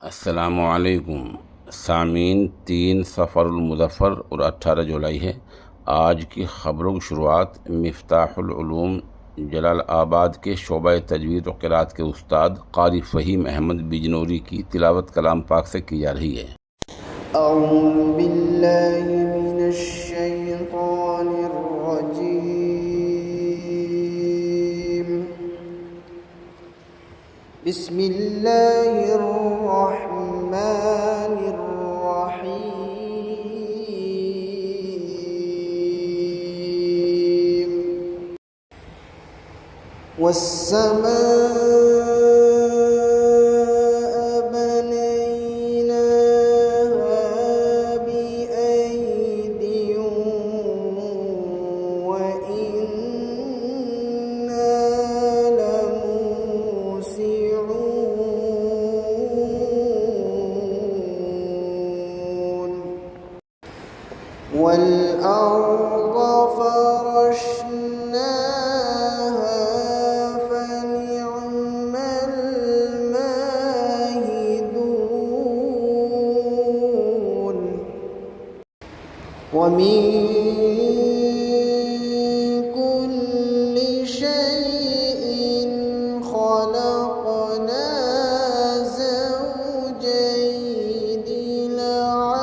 अस्सलामुअलैकुम सामीन। 3 सफ़रुल-मुज़फ़्फ़र और 18 जुलाई है। आज की ख़बरों की शुरुआत मिफ्ताहुल उलूम जलालाबाद के शोबा तजवीज़ व क़िराअत के उस्ताद क़ारी फ़हीम अहमद बिजनौरी की तिलावत कलाम पाक से की जा रही है। अऊज़ु बिल्लाहि मिनश शैतानिर रजीम। बिस्मिल्लाहिर रहमानिर रहीम। वस्समाअ बनैनाहा बिअयदिन व इन्ना लमूसिऊन। वल्अर्ض फरशनाहा फनिअमल माहिदून। वमिन कुल्लि शैइन खलक़ना ज़ौजैनि लअल्लकुम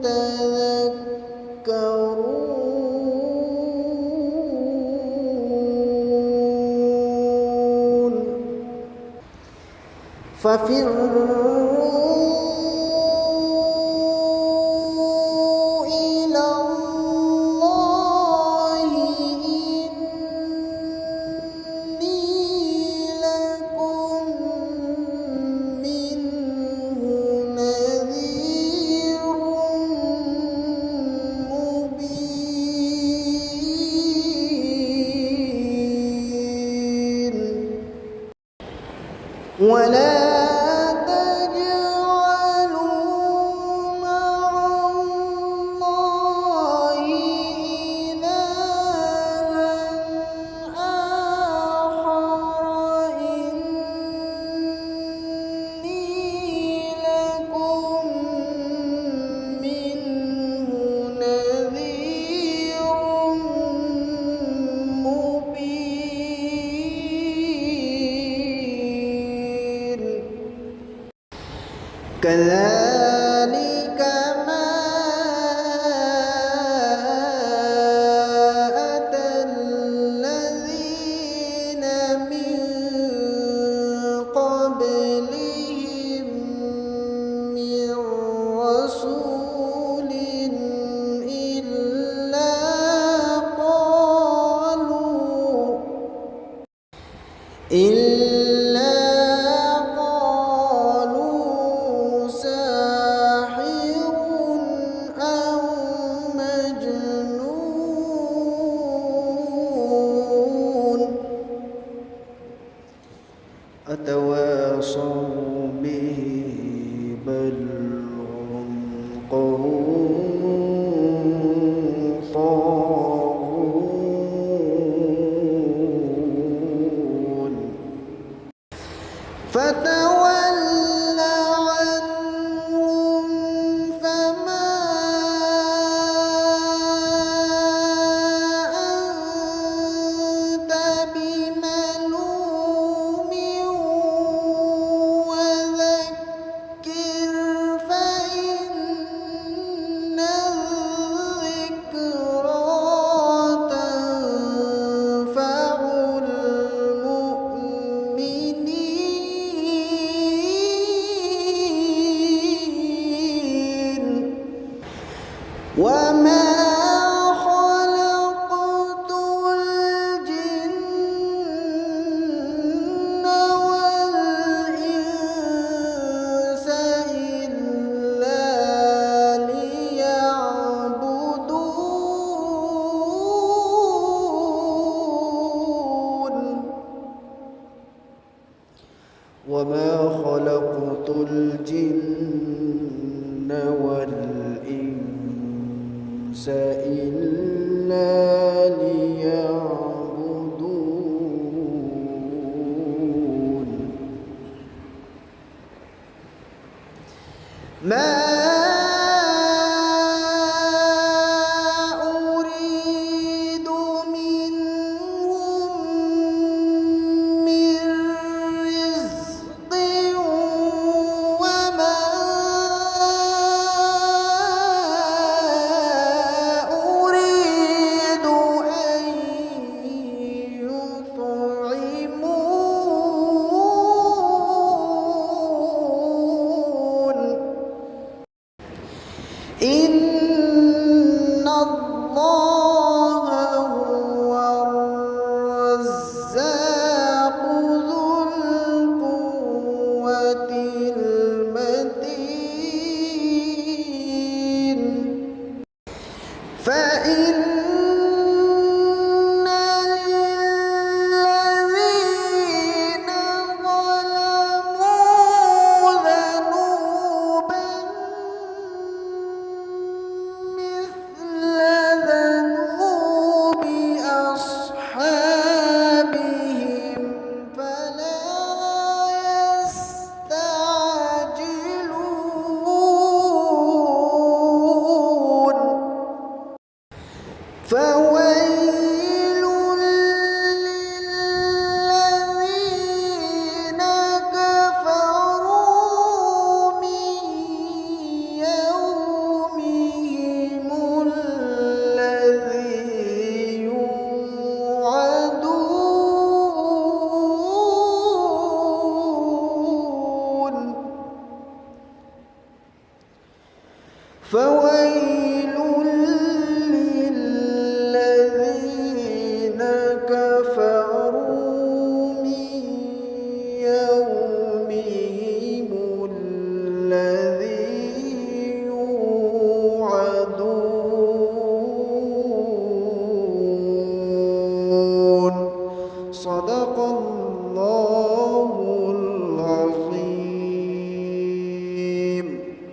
तذكرون। ففروا إلى الله إني لكم منه نذير مبين. ولا تجعلوا مع الله إلها آخر إني لكم منه نذير مبين. كذلك ما أتى الذين من قبلهم من رسول إلا قالوا ساحر أو مجنون. أتواصوا به بل هم قوم طاغون. فتول عنهم فما أنت بملوم وذكر فإن الذكرى تنفع المؤمنين. وما خلقت الجن والإنس إلا ليعبدون. وما خلقت الجن والإنس إلا ليعبدون. ما أريد منهم من رزق وما أريد أن يطعمون إن الله هو الرزاق ذو القوة المتين فإن للذين ظلموا ذنوبا مثل ذنوب أصحابهم فلا يستعجلون فويل للذين كفروا من يومهم الذي يوعدون فويل